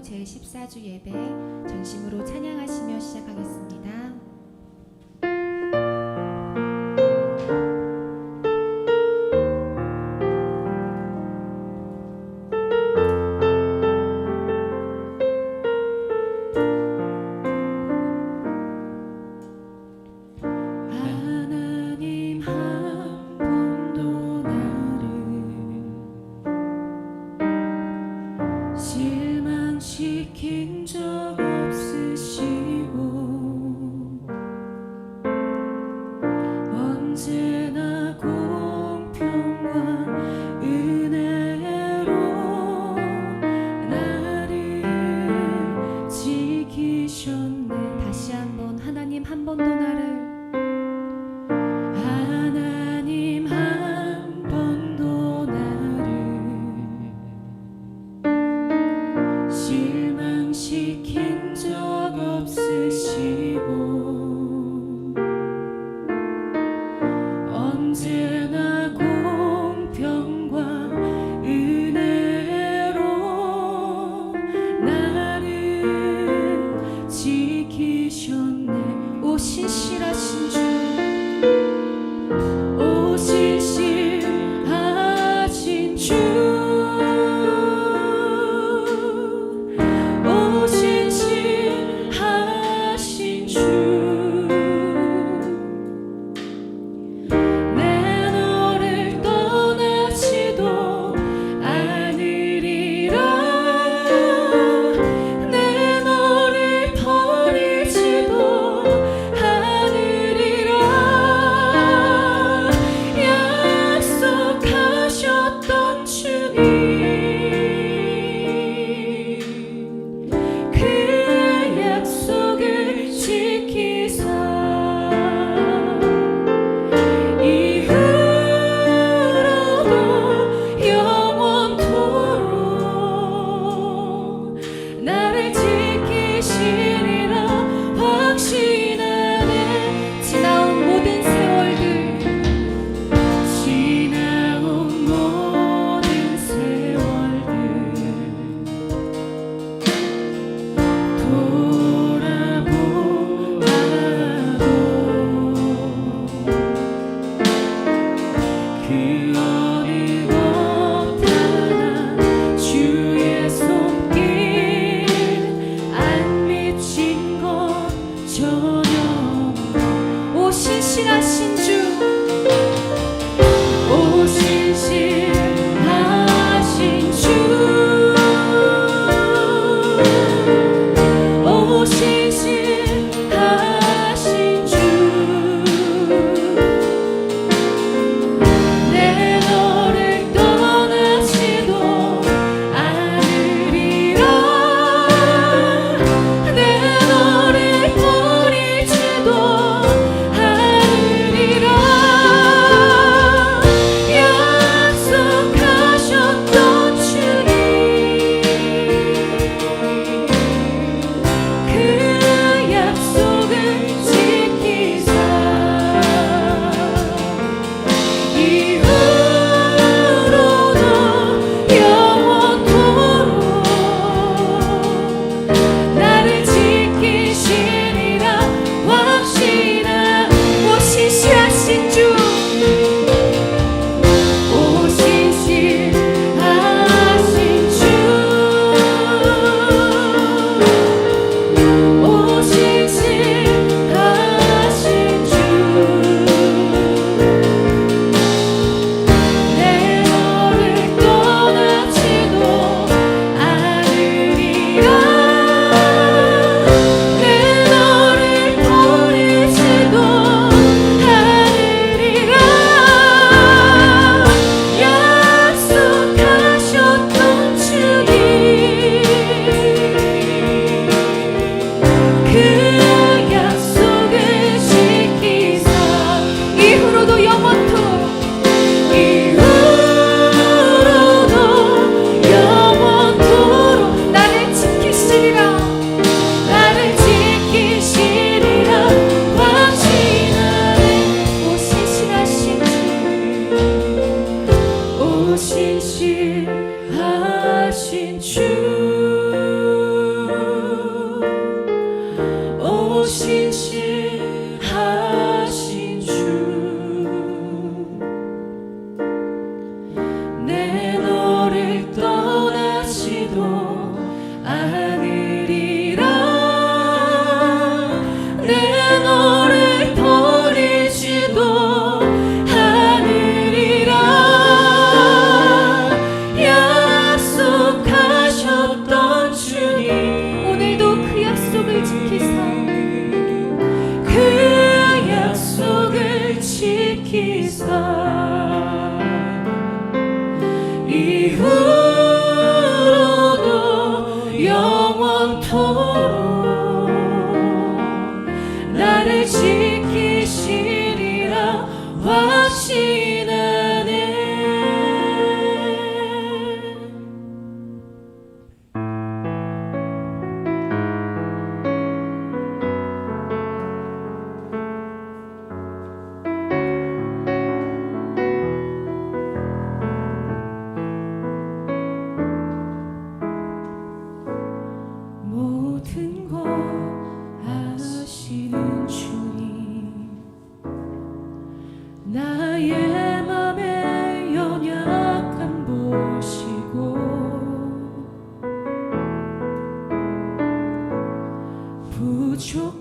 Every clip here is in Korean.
성도 제14주 예배 전심으로 찬양하시며 시작하겠습니다. 실망시킨 적 없으시고 언제나 공평과 은혜로 나를 지키셨네. 다시 한번 하나님 한 번도 나를 하나님 한 번도 나를 실망시킨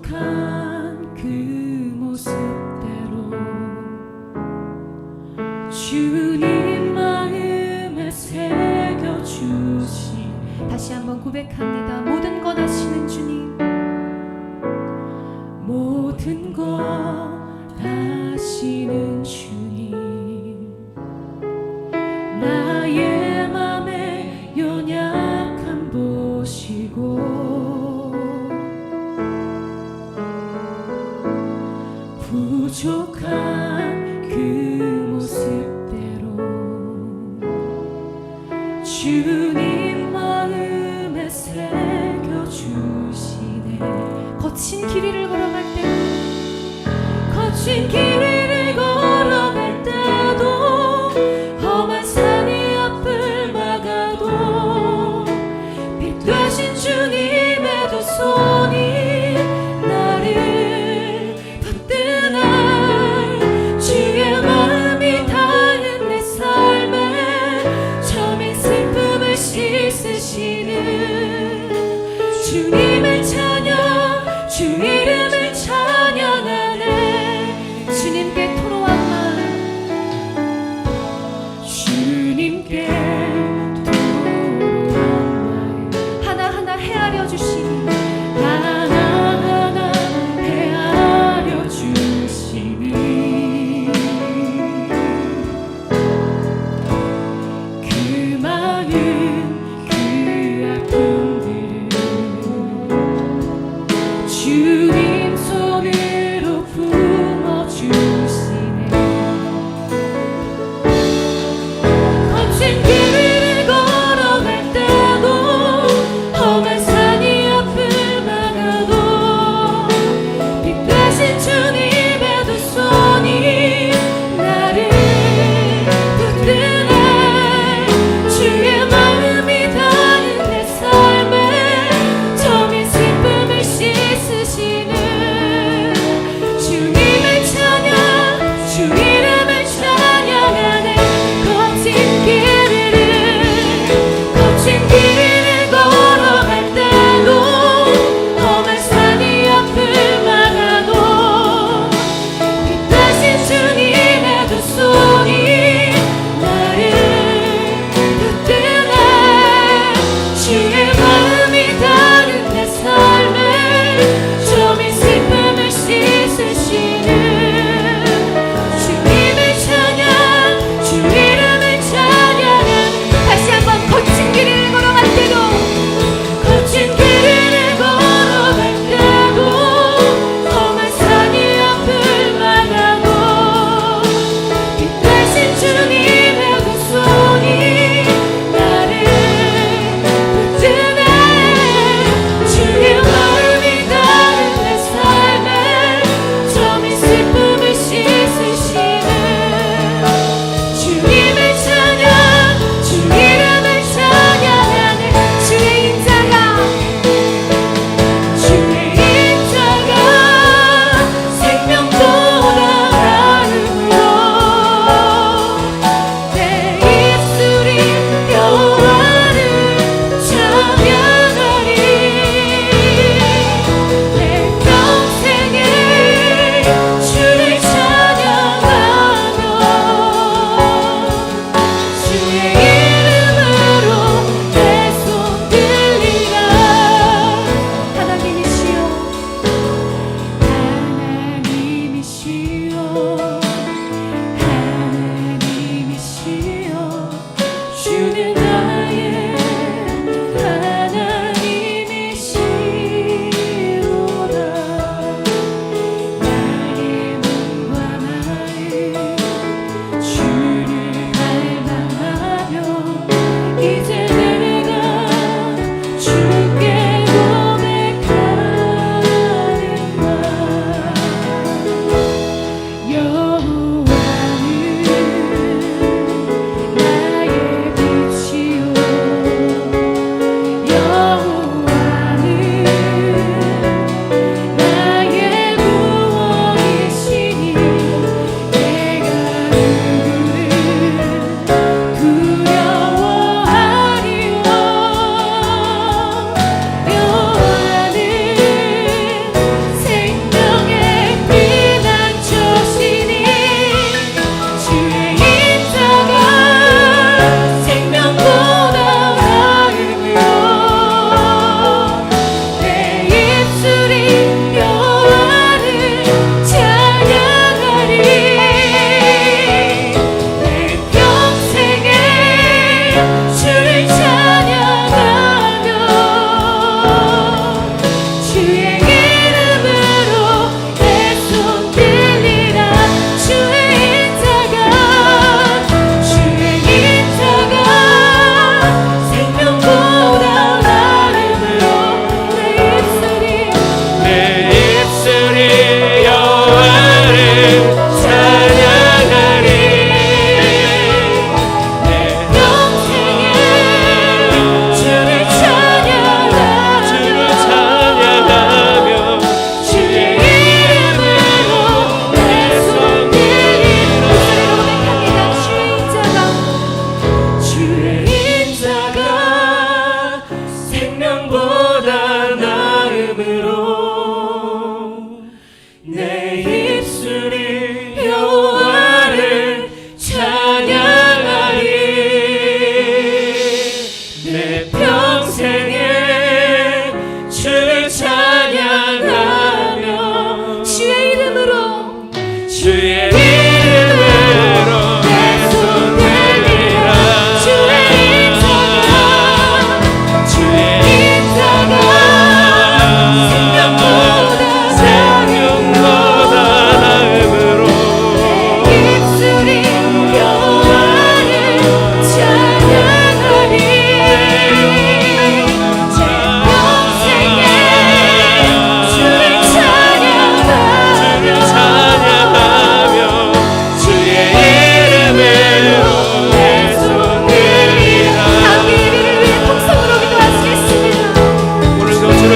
부족한 그 모습대로 주님 마음에 새겨주신 다시 한번 고백합니다. 모든 것 아시는 주님, 모든 것 아시는 주님, 나의 맘의 연약함 보시고 부족한 그 모습대로 주님 마음에 새겨주시네. 거친 길 위를 걸어갈 때, 거친 길을 걸어갈 때도 험한 산이 앞을 막아도 빛 되신 주님의 두 손이 나를 붙드나 주의 마음이 닿은 내 삶에 처음엔 슬픔을 씻으시는 주님을 찬양, 주 이름을 찬양하네. 주님께 토로한 마음, 주님께 토로한 마음 하나하나 헤아려 주시니 하나하나 헤아려 주시니 그 마음 그 아픔들을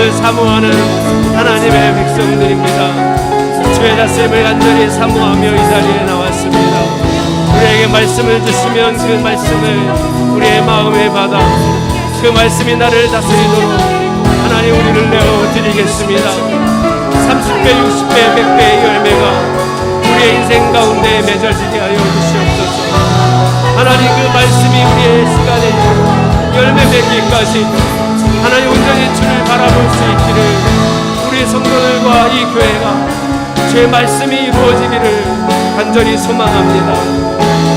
말씀을 사모하는 하나님의 백성들입니다. 주의 다스림을 간절히 사모하며 이 자리에 나왔습니다. 우리에게 말씀을 주시면 그 말씀을 우리의 마음에 받아 그 말씀이 나를 다스리도록 하나님 우리를 내어드리겠습니다. 30배, 60배, 100배의 열매가 우리의 인생 가운데 맺어지게 하여 주시옵소서. 하나님 그 말씀이 우리의 시간에 열매 맺기까지 하나님 온전히 주를 바라볼 수 있기를 우리 성도들과 이 교회가 주의 말씀이 이루어지기를 간절히 소망합니다.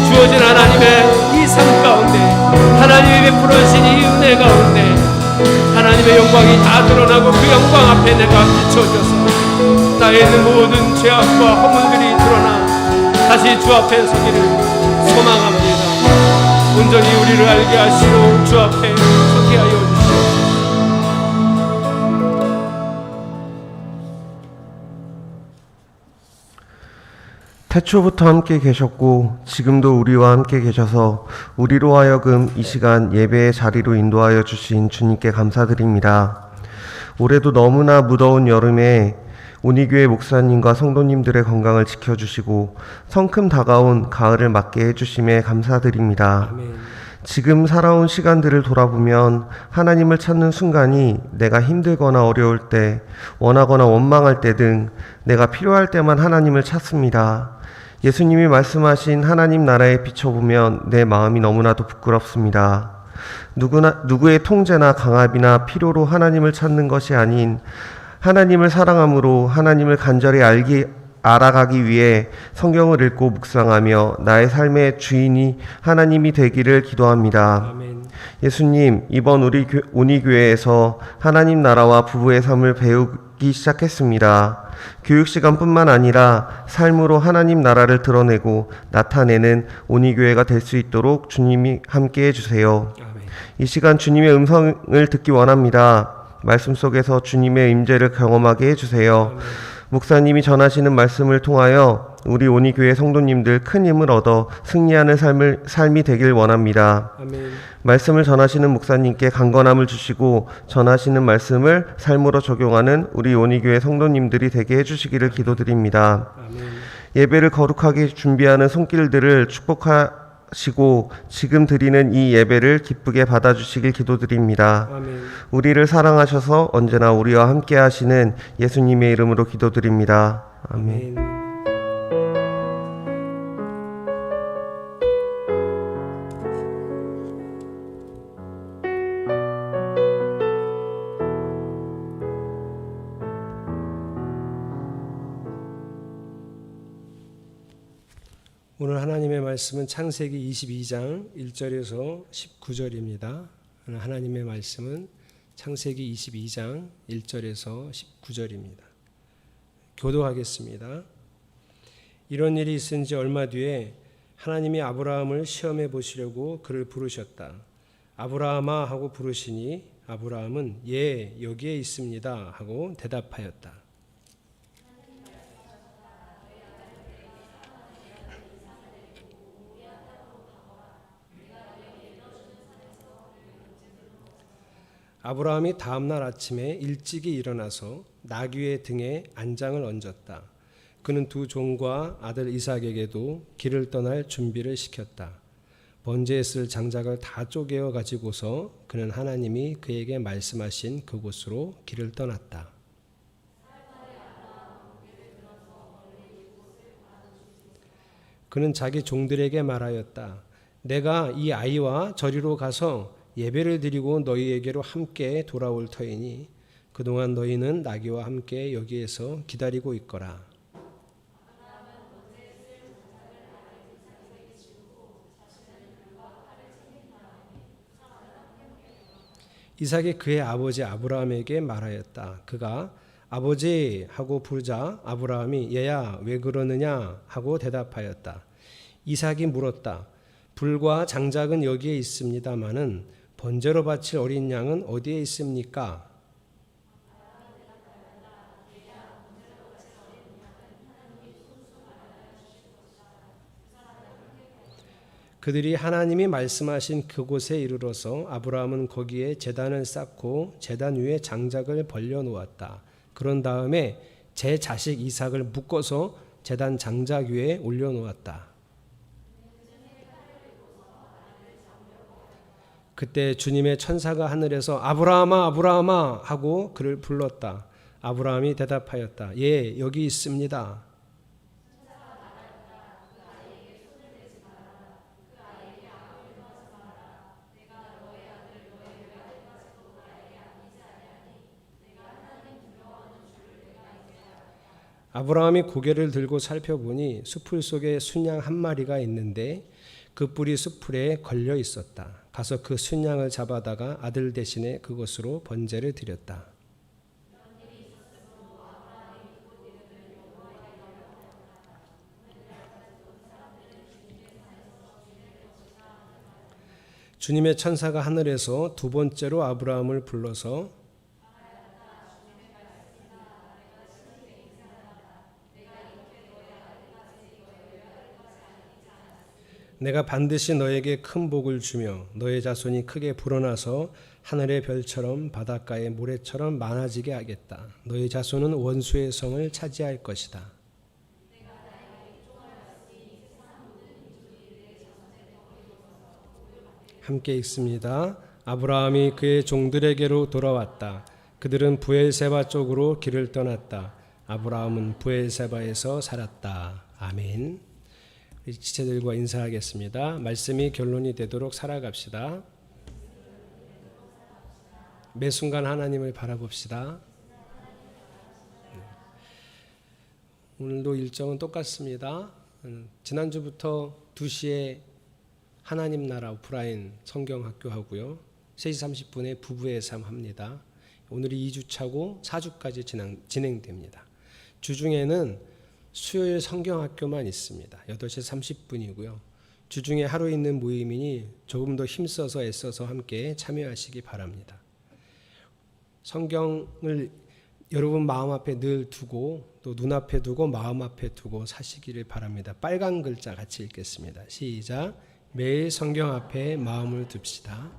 주어진 하나님의 이 삶 가운데 하나님이 베풀어주신 이 은혜 가운데 하나님의 영광이 다 드러나고 그 영광 앞에 내가 비춰져서 나의 있는 모든 죄악과 허물들이 드러나 다시 주 앞에 서기를 소망합니다. 온전히 우리를 알게 하시고 주 앞에 서게 하여 주시옵소서. 태초부터 함께 계셨고 지금도 우리와 함께 계셔서 우리로 하여금 이 시간 예배의 자리로 인도하여 주신 주님께 감사드립니다. 올해도 너무나 무더운 여름에 온희교회 목사님과 성도님들의 건강을 지켜주시고 성큼 다가온 가을을 맞게 해주심에 감사드립니다. 아멘. 지금 살아온 시간들을 돌아보면 하나님을 찾는 순간이 내가 힘들거나 어려울 때, 원하거나 원망할 때 등 내가 필요할 때만 하나님을 찾습니다. 예수님이 말씀하신 하나님 나라에 비춰보면 내 마음이 너무나도 부끄럽습니다. 누구의 통제나 강압이나 필요로 하나님을 찾는 것이 아닌 하나님을 사랑함으로 하나님을 간절히 알아가기 위해 성경을 읽고 묵상하며 나의 삶의 주인이 하나님이 되기를 기도합니다. 아멘. 예수님, 이번 우리 온희교회에서 하나님 나라와 부부의 삶을 배우기 시작했습니다. 교육 시간뿐만 아니라 삶으로 하나님 나라를 드러내고 나타내는 온희교회가 될 수 있도록 주님이 함께해 주세요. 아멘. 이 시간 주님의 음성을 듣기 원합니다. 말씀 속에서 주님의 임재를 경험하게 해주세요. 아멘. 목사님이 전하시는 말씀을 통하여 우리 온희교회 성도님들 큰 힘을 얻어 승리하는 삶이 되길 원합니다. 아멘. 말씀을 전하시는 목사님께 강건함을 주시고 전하시는 말씀을 삶으로 적용하는 우리 온희교회 성도님들이 되게 해주시기를 기도드립니다. 아멘. 예배를 거룩하게 준비하는 손길들을 축복하시고 지금 드리는 이 예배를 기쁘게 받아주시길 기도드립니다. 아멘. 우리를 사랑하셔서 언제나 우리와 함께 하시는 예수님의 이름으로 기도드립니다. 아멘. 아멘. 오늘 하나님의 말씀은 창세기 22장 1절에서 19절입니다. 오늘 하나님의 말씀은 창세기 22장 1절에서 19절입니다. 교도하겠습니다. 이런 일이 있은 지 얼마 뒤에 하나님이 아브라함을 시험해 보시려고 그를 부르셨다. 아브라함아 하고 부르시니 아브라함은 예 여기에 있습니다 하고 대답하였다. 아브라함이 다음날 아침에 일찍이 일어나서 나귀의 등에 안장을 얹었다. 그는 두 종과 아들 이삭에게도 길을 떠날 준비를 시켰다. 번제에 쓸 장작을 다 쪼개어 가지고서 그는 하나님이 그에게 말씀하신 그곳으로 길을 떠났다. 그는 자기 종들에게 말하였다. 내가 이 아이와 저리로 가서 예배를 드리고 너희에게로 함께 돌아올 터이니 그동안 너희는 나귀와 함께 여기에서 기다리고 있거라. 이삭이 그의 아버지 아브라함에게 말하였다. 그가 아버지 하고 부르자 아브라함이 얘야 왜 그러느냐 하고 대답하였다. 이삭이 물었다. 불과 장작은 여기에 있습니다마는 번제로 바칠 어린 양은 어디에 있습니까? 그들이 하나님이 말씀하신 그곳에 이르러서 아브라함은 거기에 제단을 쌓고 제단 위에 장작을 벌려 놓았다. 그런 다음에 제 자식 이삭을 묶어서 제단 장작 위에 올려 놓았다. 그때 주님의 천사가 하늘에서 아브라함아 아브라함아 하고 그를 불렀다. 아브라함이 대답하였다. 예, 여기 있습니다. 아브라함이 고개를 들고 살펴보니 숲풀 속에 순양 한 마리가 있는데 그 뿔이 숲풀에 걸려 있었다. 가서 그 순양을 잡아다가 아들 대신에 그것으로 번제를 드렸다. 주님의 천사가 하늘에서 두 번째로 아브라함을 불러서 내가 반드시 너에게 큰 복을 주며 너의 자손이 크게 불어나서 하늘의 별처럼 바닷가의 모래처럼 많아지게 하겠다. 너의 자손은 원수의 성을 차지할 것이다. 함께 읽습니다. 아브라함이 그의 종들에게로 돌아왔다. 그들은 부엘세바 쪽으로 길을 떠났다. 아브라함은 부엘세바에서 살았다. 아멘. 우리 지체들과 인사하겠습니다. 말씀이 결론이 되도록 살아갑시다. 매 순간 하나님을 바라봅시다. 오늘도 일정은 똑같습니다. 지난주부터 2시에 하나님 나라 오프라인 성경학교 하고요. 3시 30분에 부부의 삶 합니다. 오늘이 2주차고 4주까지 진행됩니다. 주중에는 수요일 성경학교만 있습니다. 8시 30분이고요. 주중에 하루 있는 모임이니 조금 더 힘써서 애써서 함께 참여하시기 바랍니다. 성경을 여러분 마음 앞에 늘 두고 또 눈앞에 두고 마음 앞에 두고 사시기를 바랍니다. 빨간 글자 같이 읽겠습니다. 시작. 매일 성경 앞에 마음을 둡시다.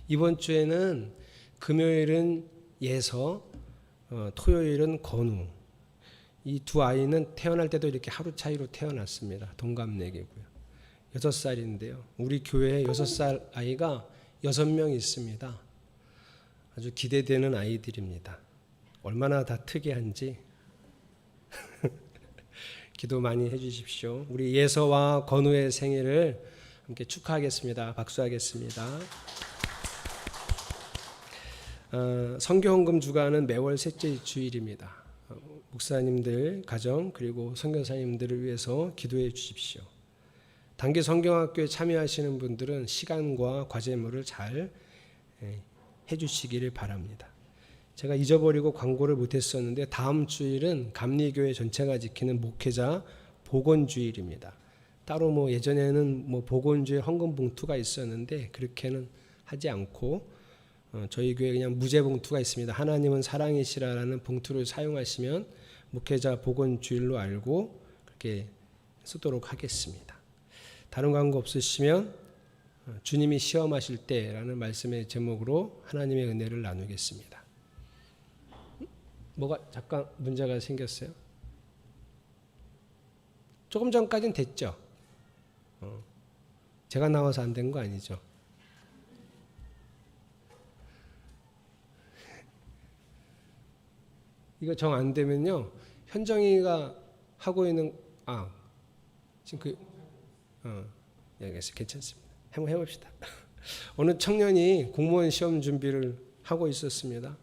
이번 주에는 금요일은 예서, 토요일은 건우. 이 두 아이는 태어날 때도 이렇게 하루 차이로 태어났습니다. 동갑내기고요. 6살인데요. 우리 교회에 6살 아이가 6명 있습니다. 아주 기대되는 아이들입니다. 얼마나 다 특이한지 기도 많이 해주십시오. 우리 예서와 건우의 생일을 함께 축하하겠습니다. 박수하겠습니다. 성교헌금 주간은 매월 셋째 주일입니다. 목사님들, 가정 그리고 선교사님들을 위해서 기도해 주십시오. 단기 성경학교에 참여하시는 분들은 시간과 과제물을 잘 해주시기를 바랍니다. 제가 잊어버리고 광고를 못했었는데 다음 주일은 감리교회 전체가 지키는 목회자 복원주일입니다. 따로 예전에는 복원주일 헌금 봉투가 있었는데 그렇게는 하지 않고 저희 교회 그냥 무제 봉투가 있습니다. 하나님은 사랑이시라라는 봉투를 사용하시면 목회자 복원주일로 알고 그렇게 쓰도록 하겠습니다. 다른 광고 없으시면 주님이 시험하실 때라는 말씀의 제목으로 하나님의 은혜를 나누겠습니다. 뭐가 잠깐 문제가 생겼어요? 조금 전까지는 됐죠? 제가 나와서 안 된 거 아니죠? 이거 정 안 되면요, 현정이가 하고 있는 지금 알겠어요. 괜찮습니다. 한번 해봅시다. 어느 청년이 공무원 시험 준비를 하고 있었습니다.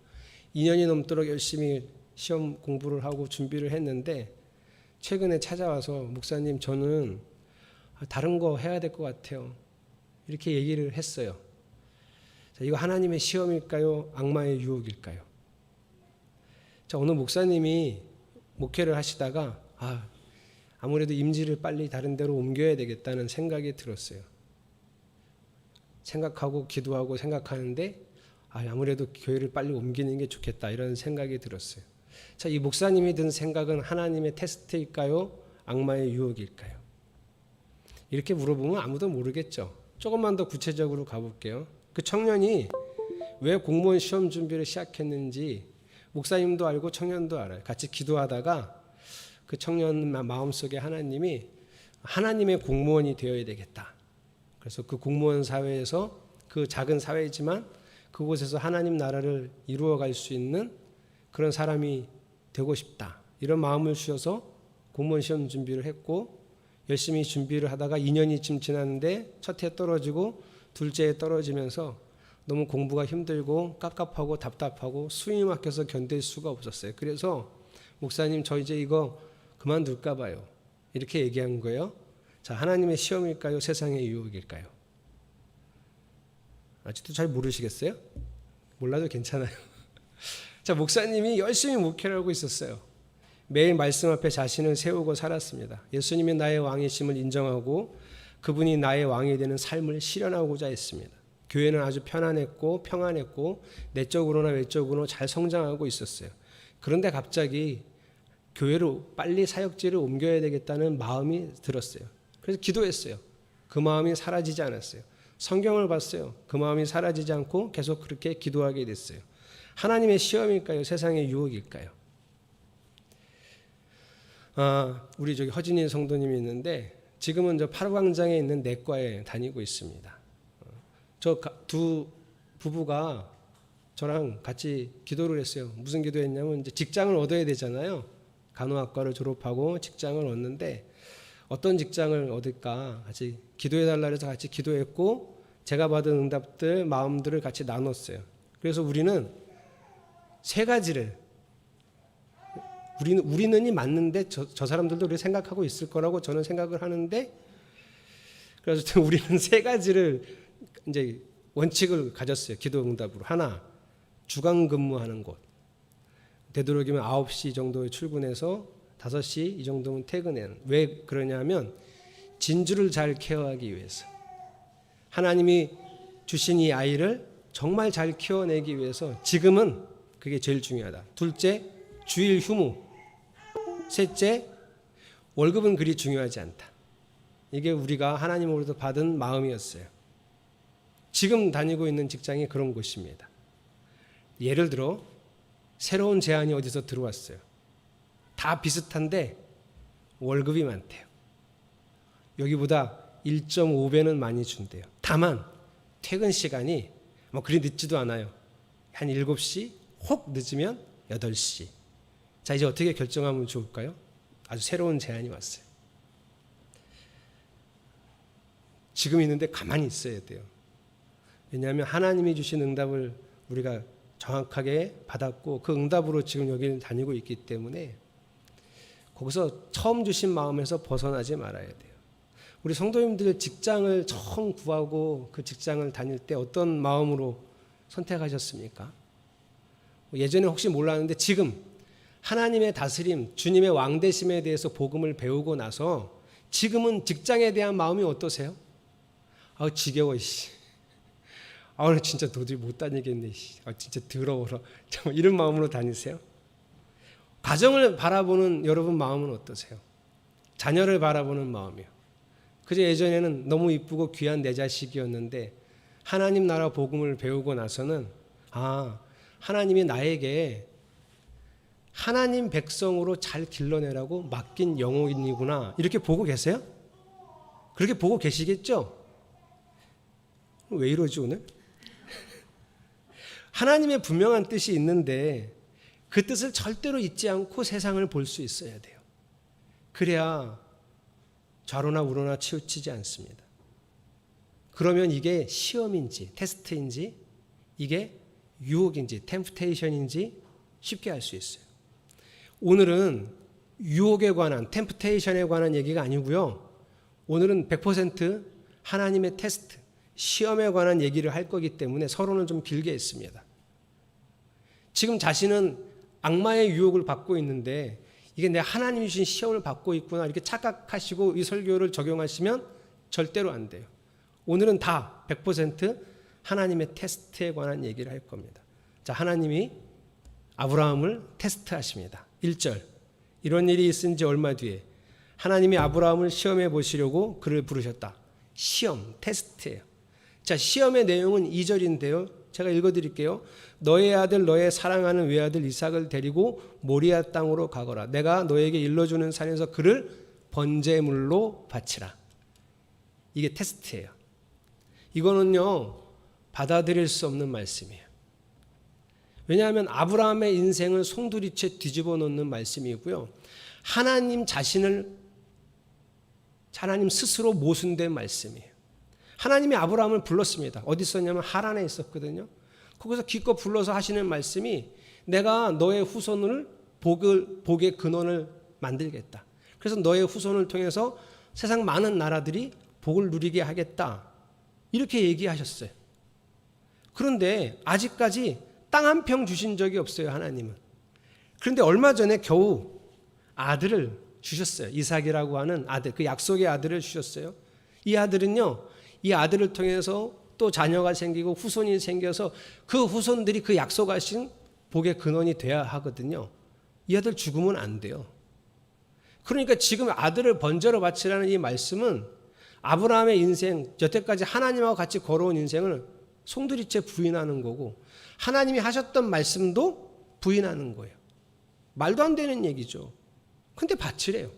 2년이 넘도록 열심히 시험 공부를 하고 준비를 했는데 최근에 찾아와서 목사님 저는 다른 거 해야 될 것 같아요. 이렇게 얘기를 했어요. 자, 이거 하나님의 시험일까요? 악마의 유혹일까요? 자, 오늘 목사님이 목회를 하시다가 아무래도 임지를 빨리 다른 데로 옮겨야 되겠다는 생각이 들었어요. 생각하고 기도하고 생각하는데 아무래도 교회를 빨리 옮기는 게 좋겠다 이런 생각이 들었어요. 자, 이 목사님이 든 생각은 하나님의 테스트일까요? 악마의 유혹일까요? 이렇게 물어보면 아무도 모르겠죠. 조금만 더 구체적으로 가볼게요. 그 청년이 왜 공무원 시험 준비를 시작했는지 목사님도 알고 청년도 알아요. 같이 기도하다가 그 청년 마음속에 하나님이 하나님의 공무원이 되어야 되겠다. 그래서 그 공무원 사회에서 그 작은 사회지만 그곳에서 하나님 나라를 이루어갈 수 있는 그런 사람이 되고 싶다. 이런 마음을 주셔서 공무원 시험 준비를 했고 열심히 준비를 하다가 2년이 쯤 지났는데 첫 해 떨어지고 둘째 해 떨어지면서 너무 공부가 힘들고 깝깝하고 답답하고 숨이 막혀서 견딜 수가 없었어요. 그래서 목사님 저 이제 이거 그만둘까 봐요. 이렇게 얘기한 거예요. 자, 하나님의 시험일까요? 세상의 유혹일까요? 아직도 잘 모르시겠어요? 몰라도 괜찮아요. 자, 목사님이 열심히 목회를 하고 있었어요. 매일 말씀 앞에 자신을 세우고 살았습니다. 예수님이 나의 왕이심을 인정하고 그분이 나의 왕이 되는 삶을 실현하고자 했습니다. 교회는 아주 편안했고 평안했고 내적으로나 외적으로 잘 성장하고 있었어요. 그런데 갑자기 교회로 빨리 사역지를 옮겨야 되겠다는 마음이 들었어요. 그래서 기도했어요. 그 마음이 사라지지 않았어요. 성경을 봤어요. 그 마음이 사라지지 않고 계속 그렇게 기도하게 됐어요. 하나님의 시험일까요? 세상의 유혹일까요? 우리 저기 허진희 성도님이 있는데 지금은 저 파루광장에 있는 내과에 다니고 있습니다. 저 두 부부가 저랑 같이 기도를 했어요. 무슨 기도했냐면 이제 직장을 얻어야 되잖아요. 간호학과를 졸업하고 직장을 얻는데 어떤 직장을 얻을까 같이 기도해달라 해서 같이 기도했고 제가 받은 응답들 마음들을 같이 나눴어요. 그래서 우리는 세 가지를 우리는이 맞는데 저 사람들도 우리 생각하고 있을 거라고 저는 생각을 하는데 그래서 우리는 세 가지를 이제 원칙을 가졌어요. 기도 응답으로. 하나, 주간 근무하는 곳. 되도록이면 9시 정도에 출근해서 5시 이 정도면 퇴근해요. 왜 그러냐면 진주를 잘 케어하기 위해서. 하나님이 주신 이 아이를 정말 잘 키워내기 위해서 지금은 그게 제일 중요하다. 둘째, 주일 휴무. 셋째, 월급은 그리 중요하지 않다. 이게 우리가 하나님으로부터 받은 마음이었어요. 지금 다니고 있는 직장이 그런 곳입니다. 예를 들어 새로운 제안이 어디서 들어왔어요. 다 비슷한데 월급이 많대요. 여기보다 1.5배는 많이 준대요. 다만 퇴근 시간이 뭐 그리 늦지도 않아요. 한 7시, 혹 늦으면 8시. 자, 이제 어떻게 결정하면 좋을까요? 아주 새로운 제안이 왔어요. 지금 있는데 가만히 있어야 돼요. 왜냐하면 하나님이 주신 응답을 우리가 정확하게 받았고 그 응답으로 지금 여기를 다니고 있기 때문에 거기서 처음 주신 마음에서 벗어나지 말아야 돼요. 우리 성도님들 직장을 처음 구하고 그 직장을 다닐 때 어떤 마음으로 선택하셨습니까? 예전에 혹시 몰랐는데 지금 하나님의 다스림, 주님의 왕되심에 대해서 복음을 배우고 나서 지금은 직장에 대한 마음이 어떠세요? 지겨워, 씨. 나 진짜 도저히 못 다니겠네, 씨. 진짜 더러워라. 이런 마음으로 다니세요? 가정을 바라보는 여러분 마음은 어떠세요? 자녀를 바라보는 마음이요. 그저 예전에는 너무 이쁘고 귀한 내 자식이었는데 하나님 나라 복음을 배우고 나서는 하나님이 나에게 하나님 백성으로 잘 길러내라고 맡긴 영혼이구나. 이렇게 보고 계세요? 그렇게 보고 계시겠죠? 왜 이러지 오늘? 하나님의 분명한 뜻이 있는데 그 뜻을 절대로 잊지 않고 세상을 볼 수 있어야 돼요. 그래야 좌로나 우로나 치우치지 않습니다. 그러면 이게 시험인지 테스트인지 이게 유혹인지 템프테이션인지 쉽게 알 수 있어요. 오늘은 유혹에 관한 템프테이션에 관한 얘기가 아니고요. 오늘은 100% 하나님의 테스트 시험에 관한 얘기를 할 거기 때문에 서론을 좀 길게 했습니다. 지금 자신은 악마의 유혹을 받고 있는데 이게 내 하나님이 주신 시험을 받고 있구나 이렇게 착각하시고 이 설교를 적용하시면 절대로 안 돼요. 오늘은 다 100% 하나님의 테스트에 관한 얘기를 할 겁니다. 자, 하나님이 아브라함을 테스트하십니다. 1절 이런 일이 있은 지 얼마 뒤에 하나님이 아브라함을 시험해 보시려고 그를 부르셨다. 시험, 테스트예요. 자, 시험의 내용은 2절인데요. 제가 읽어드릴게요. 너의 아들, 너의 사랑하는 외아들 이삭을 데리고 모리아 땅으로 가거라. 내가 너에게 일러주는 산에서 그를 번제물로 바치라. 이게 테스트예요. 이거는요, 받아들일 수 없는 말씀이에요. 왜냐하면 아브라함의 인생을 송두리째 뒤집어 놓는 말씀이고요. 하나님 스스로 모순된 말씀이에요. 하나님이 아브라함을 불렀습니다. 어디 있었냐면 하란에 있었거든요. 거기서 기껏 불러서 하시는 말씀이 내가 너의 후손을 복의 근원을 만들겠다. 그래서 너의 후손을 통해서 세상 많은 나라들이 복을 누리게 하겠다. 이렇게 얘기하셨어요. 그런데 아직까지 땅 한 평 주신 적이 없어요, 하나님은. 그런데 얼마 전에 겨우 아들을 주셨어요. 이삭이라고 하는 아들, 그 약속의 아들을 주셨어요. 이 아들은요, 이 아들을 통해서 또 자녀가 생기고 후손이 생겨서 그 후손들이 그 약속하신 복의 근원이 돼야 하거든요. 이 아들 죽으면 안 돼요. 그러니까 지금 아들을 번제로 바치라는 이 말씀은 아브라함의 인생, 여태까지 하나님하고 같이 걸어온 인생을 송두리째 부인하는 거고 하나님이 하셨던 말씀도 부인하는 거예요. 말도 안 되는 얘기죠. 근데 바치래요.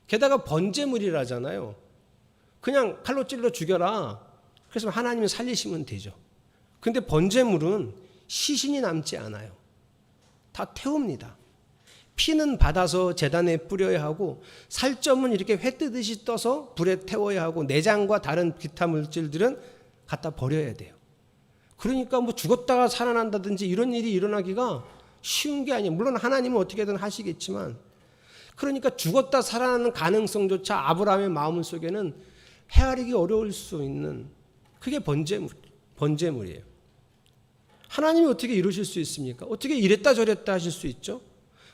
게다가 번제물이라잖아요. 그냥 칼로 찔러 죽여라. 그래서 하나님이 살리시면 되죠. 근데 번제물은 시신이 남지 않아요. 다 태웁니다. 피는 받아서 제단에 뿌려야 하고 살점은 이렇게 회 뜨듯이 떠서 불에 태워야 하고 내장과 다른 기타 물질들은 갖다 버려야 돼요. 그러니까 뭐 죽었다가 살아난다든지 이런 일이 일어나기가 쉬운 게 아니에요. 물론 하나님은 어떻게든 하시겠지만 그러니까 죽었다 살아나는 가능성조차 아브라함의 마음 속에는 헤아리기 어려울 수 있는 그게 번제물이에요. 하나님이 어떻게 이루실 수 있습니까? 어떻게 이랬다 저랬다 하실 수 있죠?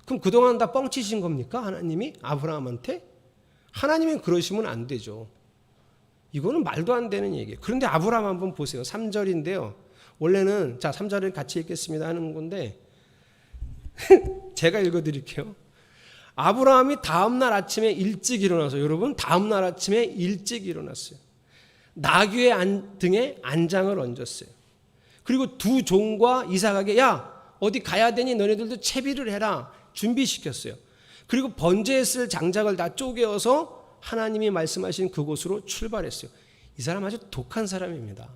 그럼 그동안 다 뻥치신 겁니까? 하나님이 아브라함한테? 하나님이 그러시면 안 되죠. 이거는 말도 안 되는 얘기예요. 그런데 아브라함 한번 보세요. 3절인데요. 원래는 3절을 같이 읽겠습니다 하는 건데 제가 읽어드릴게요. 아브라함이 다음날 아침에 일찍 일어나서 여러분 다음날 아침에 일찍 일어났어요. 나귀의 등에 안장을 얹었어요. 그리고 두 종과 이삭에게 야 어디 가야 되니 너네들도 채비를 해라 준비시켰어요. 그리고 번제에 쓸 장작을 다 쪼개어서 하나님이 말씀하신 그곳으로 출발했어요. 이 사람 아주 독한 사람입니다.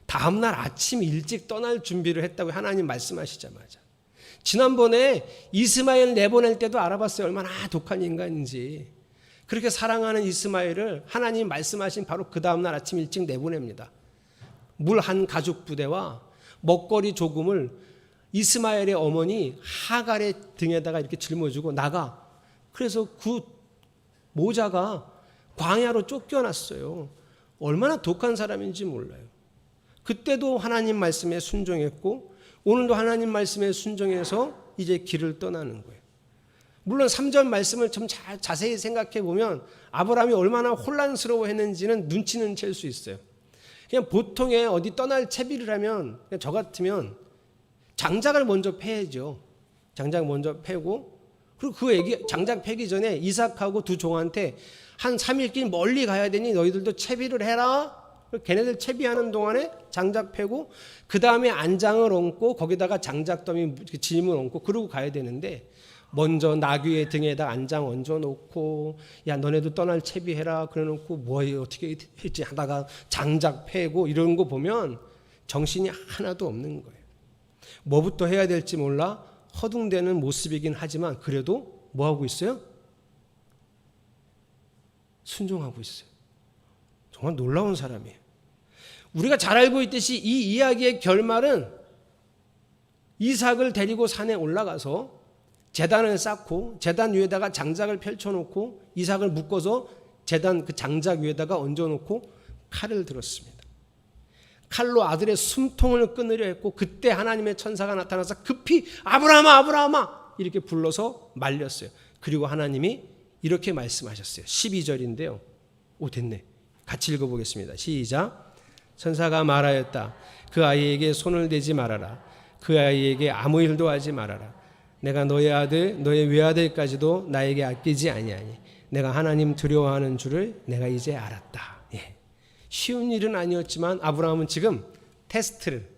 다음날 아침 일찍 떠날 준비를 했다고 하나님 말씀하시자마자. 지난번에 이스마엘 내보낼 때도 알아봤어요. 얼마나 독한 인간인지. 그렇게 사랑하는 이스마엘을 하나님 말씀하신 바로 그 다음날 아침 일찍 내보냅니다. 물 한 가죽 부대와 먹거리 조금을 이스마엘의 어머니 하갈의 등에다가 이렇게 짊어지고 나가. 그래서 그 모자가 광야로 쫓겨났어요. 얼마나 독한 사람인지 몰라요. 그때도 하나님 말씀에 순종했고 오늘도 하나님 말씀에 순종해서 이제 길을 떠나는 거예요. 물론 3절 말씀을 좀 자세히 생각해 보면 아브라함이 얼마나 혼란스러워했는지는 눈치는 챌 수 있어요. 그냥 보통에 어디 떠날 채비를 하면 그냥 저 같으면 장작을 먼저 패야죠. 장작 먼저 패고 그리고 그 장작 패기 전에 이삭하고 두 종한테 한 3일길 멀리 가야 되니 너희들도 채비를 해라. 걔네들 채비하는 동안에 장작 패고 그 다음에 안장을 얹고 거기다가 장작더미 짐을 얹고 그러고 가야 되는데 먼저 나귀의 등에다 안장 얹어놓고 야 너네도 떠날 채비해라 그래놓고 뭐 어떻게 했지 하다가 장작 패고 이런 거 보면 정신이 하나도 없는 거예요. 뭐부터 해야 될지 몰라 허둥대는 모습이긴 하지만 그래도 뭐 하고 있어요? 순종하고 있어요. 정말 놀라운 사람이에요. 우리가 잘 알고 있듯이 이 이야기의 결말은 이삭을 데리고 산에 올라가서 제단을 쌓고 제단 위에다가 장작을 펼쳐놓고 이삭을 묶어서 제단 그 장작 위에다가 얹어놓고 칼을 들었습니다. 칼로 아들의 숨통을 끊으려 했고 그때 하나님의 천사가 나타나서 급히 아브라함아 아브라함아 이렇게 불러서 말렸어요. 그리고 하나님이 이렇게 말씀하셨어요. 12절인데요. 오 됐네. 같이 읽어보겠습니다. 시작. 천사가 말하였다. 그 아이에게 손을 대지 말아라. 그 아이에게 아무 일도 하지 말아라. 내가 너의 아들 너의 외아들까지도 나에게 아끼지 아니하니 내가 하나님 두려워하는 줄을 내가 이제 알았다. 예. 쉬운 일은 아니었지만 아브라함은 지금 테스트를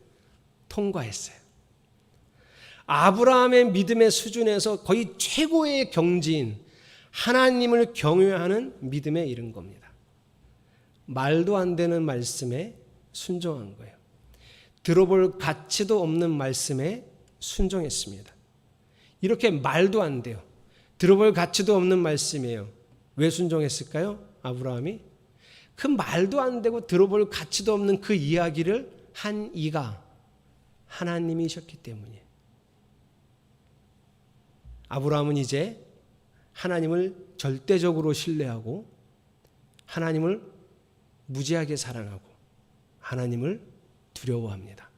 통과했어요. 아브라함의 믿음의 수준에서 거의 최고의 경지인 하나님을 경외하는 믿음에 이른 겁니다. 말도 안 되는 말씀에 순종한 거예요. 들어볼 가치도 없는 말씀에 순종했습니다. 이렇게 말도 안 돼요. 들어볼 가치도 없는 말씀이에요. 왜 순종했을까요? 아브라함이 그 말도 안 되고 들어볼 가치도 없는 그 이야기를 한 이가 하나님이셨기 때문이에요. 아브라함은 이제 하나님을 절대적으로 신뢰하고 하나님을 무지하게 사랑하고 하나님을 두려워합니다.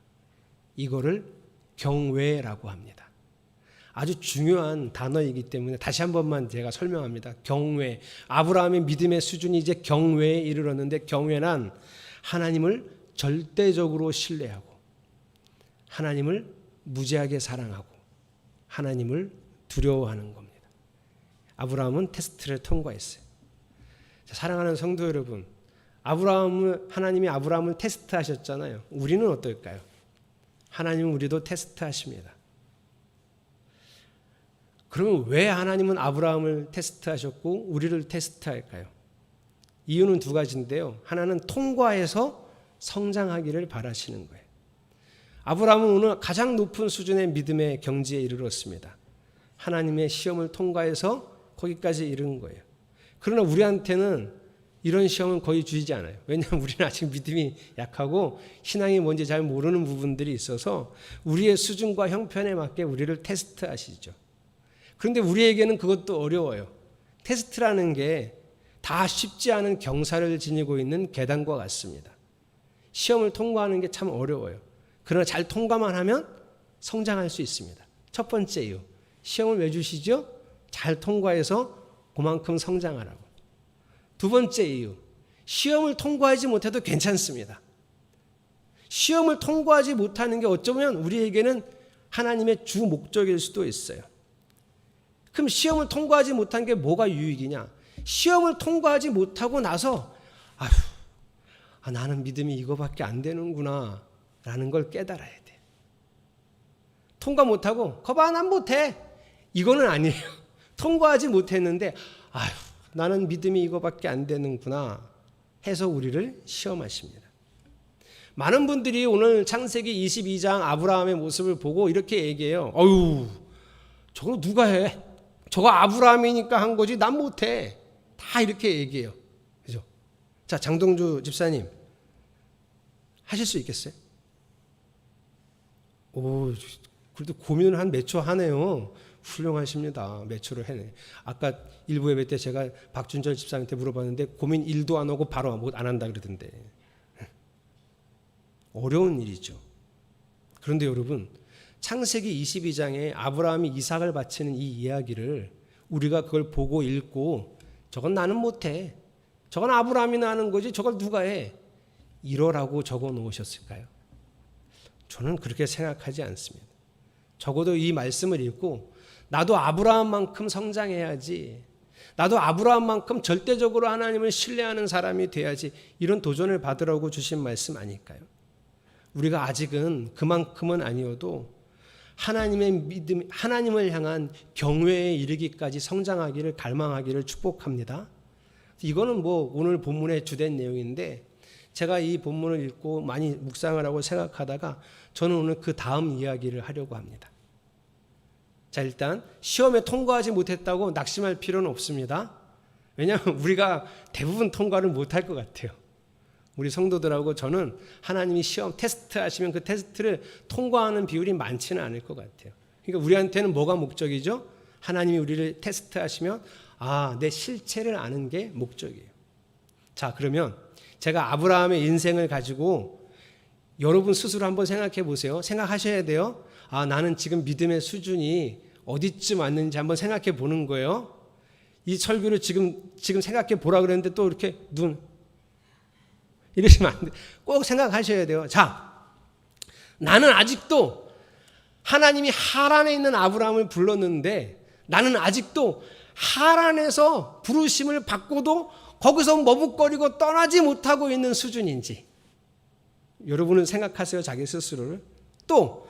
이거를 경외라고 합니다. 아주 중요한 단어이기 때문에 다시 한 번만 제가 설명합니다. 경외. 아브라함의 믿음의 수준이 이제 경외에 이르렀는데 경외란 하나님을 절대적으로 신뢰하고 하나님을 무지하게 사랑하고 하나님을 두려워하는 겁니다. 아브라함은 테스트를 통과했어요. 자, 사랑하는 성도 여러분, 하나님이 아브라함을 테스트하셨잖아요. 우리는 어떨까요? 하나님은 우리도 테스트하십니다. 그러면 왜 하나님은 아브라함을 테스트하셨고 우리를 테스트할까요? 이유는 두 가지인데요. 하나는 통과해서 성장하기를 바라시는 거예요. 아브라함은 오늘 가장 높은 수준의 믿음의 경지에 이르렀습니다. 하나님의 시험을 통과해서 거기까지 이른 거예요. 그러나 우리한테는 이런 시험은 거의 주이지 않아요. 왜냐하면 우리는 아직 믿음이 약하고 신앙이 뭔지 잘 모르는 부분들이 있어서 우리의 수준과 형편에 맞게 우리를 테스트하시죠. 그런데 우리에게는 그것도 어려워요. 테스트라는 게 다 쉽지 않은 경사를 지니고 있는 계단과 같습니다. 시험을 통과하는 게 참 어려워요. 그러나 잘 통과만 하면 성장할 수 있습니다. 첫 번째 이유, 시험을 왜 주시죠? 잘 통과해서 그만큼 성장하라고. 두 번째 이유, 시험을 통과하지 못해도 괜찮습니다. 시험을 통과하지 못하는 게 어쩌면 우리에게는 하나님의 주 목적일 수도 있어요. 그럼 시험을 통과하지 못한 게 뭐가 유익이냐? 시험을 통과하지 못하고 나서 나는 믿음이 이거밖에 안 되는구나 라는 걸 깨달아야 돼. 통과 못하고 거봐 난 못해 이거는 아니에요. 통과하지 못했는데 나는 믿음이 이거밖에 안 되는구나 해서 우리를 시험하십니다. 많은 분들이 오늘 창세기 22장 아브라함의 모습을 보고 이렇게 얘기해요. 저거 누가 해? 저거 아브라함이니까 한 거지 난 못해. 다 이렇게 얘기해요. 그죠? 자, 장동주 집사님 하실 수 있겠어요? 그래도 고민을 한 몇 초 하네요. 훌륭하십니다. 몇 초를 해내. 아까 일부 예배 때 제가 박준철 집사님한테 물어봤는데 고민 1도 안 하고 바로 안 한다 그러던데. 어려운 일이죠. 그런데 여러분, 창세기 22장에 아브라함이 이삭을 바치는 이 이야기를 우리가 그걸 보고 읽고 저건 나는 못해. 저건 아브라함이나 하는 거지 저걸 누가 해. 이러라고 적어 놓으셨을까요? 저는 그렇게 생각하지 않습니다. 적어도 이 말씀을 읽고 나도 아브라함만큼 성장해야지. 나도 아브라함만큼 절대적으로 하나님을 신뢰하는 사람이 돼야지. 이런 도전을 받으라고 주신 말씀 아닐까요? 우리가 아직은 그만큼은 아니어도 하나님의 믿음, 하나님을 향한 경외에 이르기까지 성장하기를 갈망하기를 축복합니다. 이거는 오늘 본문의 주된 내용인데 제가 이 본문을 읽고 많이 묵상을 하고 생각하다가 저는 오늘 그 다음 이야기를 하려고 합니다. 자, 일단 시험에 통과하지 못했다고 낙심할 필요는 없습니다. 왜냐하면 우리가 대부분 통과를 못할 것 같아요. 우리 성도들하고 저는 하나님이 시험 테스트 하시면 그 테스트를 통과하는 비율이 많지는 않을 것 같아요. 그러니까 우리한테는 뭐가 목적이죠? 하나님이 우리를 테스트 하시면 내 실체를 아는 게 목적이에요. 자, 그러면 제가 아브라함의 인생을 가지고 여러분 스스로 한번 생각해 보세요. 생각하셔야 돼요. 나는 지금 믿음의 수준이 어디쯤 왔는지 한번 생각해 보는 거예요. 이 설교를 지금 생각해 보라 그랬는데 또 이렇게 이러시면 안 돼. 꼭 생각하셔야 돼요. 자, 나는 아직도 하나님이 하란에 있는 아브라함을 불렀는데 나는 아직도 하란에서 부르심을 받고도 거기서 머뭇거리고 떠나지 못하고 있는 수준인지 여러분은 생각하세요. 자기 스스로를. 또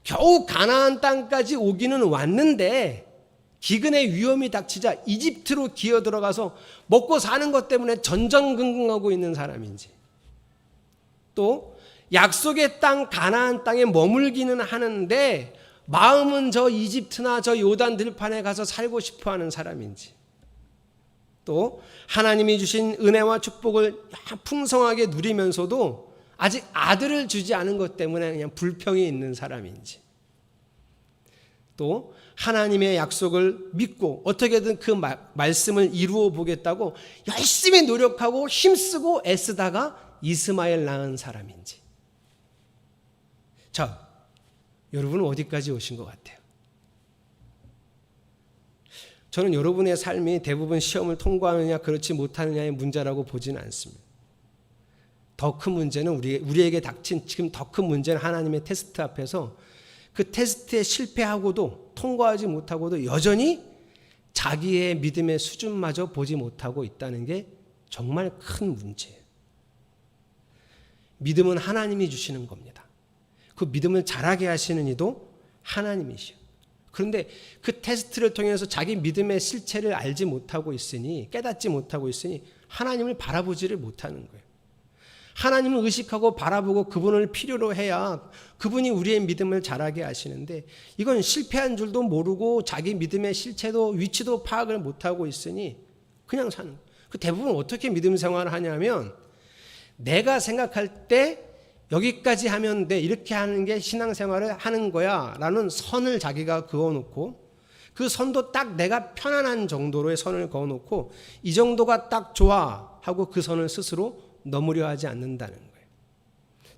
겨우 가나안 땅까지 오기는 왔는데 기근의 위험이 닥치자 이집트로 기어 들어가서 먹고 사는 것 때문에 전전긍긍하고 있는 사람인지, 또 약속의 땅 가나안 땅에 머물기는 하는데 마음은 저 이집트나 저 요단 들판에 가서 살고 싶어하는 사람인지, 또 하나님이 주신 은혜와 축복을 풍성하게 누리면서도 아직 아들을 주지 않은 것 때문에 그냥 불평이 있는 사람인지, 또 하나님의 약속을 믿고 어떻게든 그 말씀을 이루어 보겠다고 열심히 노력하고 힘쓰고 애쓰다가 이스마엘 낳은 사람인지. 자, 여러분은 어디까지 오신 것 같아요? 저는 여러분의 삶이 대부분 시험을 통과하느냐 그렇지 못하느냐의 문제라고 보지는 않습니다. 더 큰 문제는 우리에게 닥친 지금 더 큰 문제는 하나님의 테스트 앞에서 그 테스트에 실패하고도 통과하지 못하고도 여전히 자기의 믿음의 수준마저 보지 못하고 있다는 게 정말 큰 문제예요. 믿음은 하나님이 주시는 겁니다. 그 믿음을 자라게 하시는 이도 하나님이시오. 그런데 그 테스트를 통해서 자기 믿음의 실체를 알지 못하고 있으니, 깨닫지 못하고 있으니 하나님을 바라보지를 못하는 거예요. 하나님을 의식하고 바라보고 그분을 필요로 해야 그분이 우리의 믿음을 자라게 하시는데, 이건 실패한 줄도 모르고 자기 믿음의 실체도 위치도 파악을 못하고 있으니 그냥 사는 거예요. 그 대부분 어떻게 믿음 생활을 하냐면, 내가 생각할 때 여기까지 하면 돼, 이렇게 하는 게 신앙생활을 하는 거야 라는 선을 자기가 그어놓고, 그 선도 딱 내가 편안한 정도로의 선을 그어놓고 이 정도가 딱 좋아 하고 그 선을 스스로 넘으려 하지 않는다는 거예요.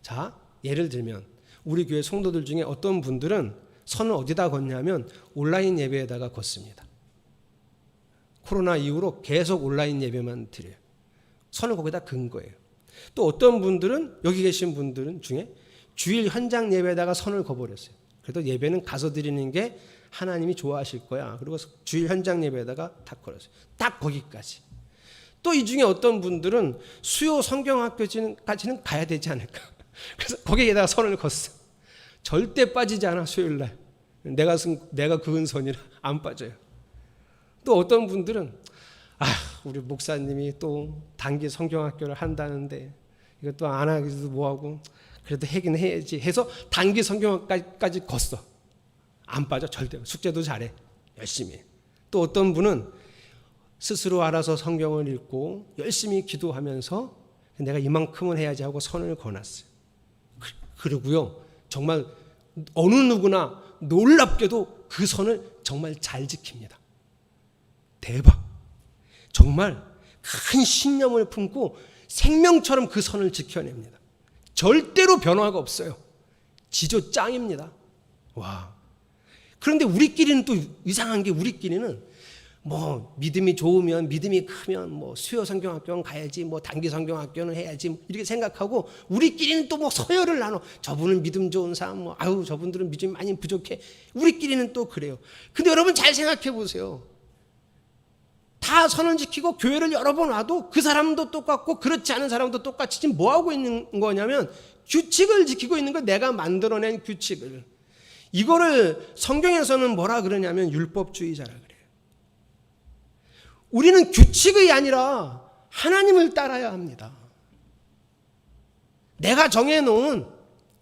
자, 예를 들면 우리 교회 성도들 중에 어떤 분들은 선을 어디다 걷냐면 온라인 예배에다가 걷습니다. 코로나 이후로 계속 온라인 예배만 드려요. 선을 거기다 근 거예요. 또 어떤 분들은, 여기 계신 분들은 중에 주일 현장 예배에다가 선을 거버렸어요. 그래도 예배는 가서 드리는 게 하나님이 좋아하실 거야. 그리고 주일 현장 예배에다가 다 걸었어요. 딱 거기까지. 또 이 중에 어떤 분들은 수요 성경학교까지는 가야 되지 않을까. 그래서 거기에다가 선을 걷어. 절대 빠지지 않아. 수요일날 내가 그은 선이라 안 빠져요. 또 어떤 분들은 우리 목사님이 또 단기 성경학교를 한다는데 이것도 안 하기도 뭐하고 그래도 하긴 해야지 해서 단기 성경학까지 걷어. 안 빠져. 절대. 숙제도 잘해. 열심히. 또 어떤 분은 스스로 알아서 성경을 읽고 열심히 기도하면서 내가 이만큼은 해야지 하고 선을 거놨어요. 그리고요, 정말 어느 누구나 놀랍게도 그 선을 정말 잘 지킵니다. 대박. 정말 큰 신념을 품고 생명처럼 그 선을 지켜냅니다. 절대로 변화가 없어요. 지조 짱입니다. 와. 그런데 우리끼리는 또 이상한 게, 우리끼리는 뭐 믿음이 좋으면, 믿음이 크면 뭐 수요 성경학교는 가야지, 뭐 단기 성경학교는 해야지, 이렇게 생각하고 우리끼리는 또 뭐 서열을 나눠. 저분은 믿음 좋은 사람, 뭐 저분들은 믿음이 많이 부족해. 우리끼리는 또 그래요. 근데 여러분 잘 생각해 보세요. 다 선을 지키고 교회를 여러 번 와도 그 사람도 똑같고 그렇지 않은 사람도 똑같이 지금 뭐 하고 있는 거냐면 규칙을 지키고 있는 거. 내가 만들어낸 규칙을. 이거를 성경에서는 뭐라 그러냐면 율법주의자라 그래요. 우리는 규칙이 아니라 하나님을 따라야 합니다. 내가 정해놓은